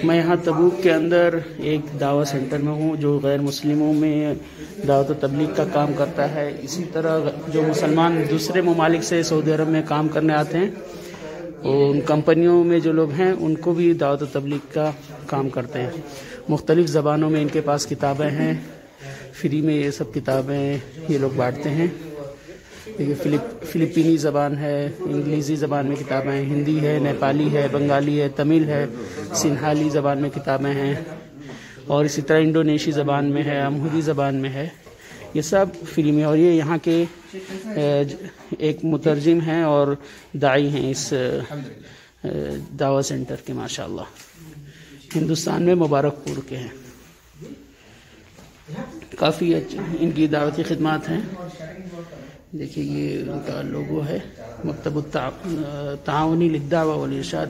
میں یہاں تبوک کے اندر ایک دعوت سینٹر میں ہوں جو غیر مسلموں میں دعوت و تبلیغ کا کام کرتا ہے. اسی طرح جو مسلمان دوسرے ممالک سے سعودی عرب میں کام کرنے آتے ہیں ان کمپنیوں میں جو لوگ ہیں ان کو بھی دعوت و تبلیغ کا کام کرتے ہیں. مختلف زبانوں میں ان کے پاس کتابیں ہیں، فری میں یہ سب کتابیں یہ لوگ بانٹتے ہیں. دیکھیے فلپینی زبان ہے، انگلیزی زبان میں کتابیں ہیں، ہندی ہے، نیپالی ہے، بنگالی ہے، تمل ہے، سنہالی زبان میں کتابیں ہیں، اور اسی طرح انڈونیشی زبان میں ہے، امہری زبان میں ہے. یہ سب فری میں. اور یہ یہاں کے ایک مترجم ہیں اور داعی ہیں اس دعوت سینٹر کے، ماشاءاللہ ہندوستان میں مبارک پور کے ہیں. کافی ان کی دعوتی خدمات ہیں. دیکھیے یہ ان کا لوگو ہے، مکتب التعاونی للدعوہ والارشاد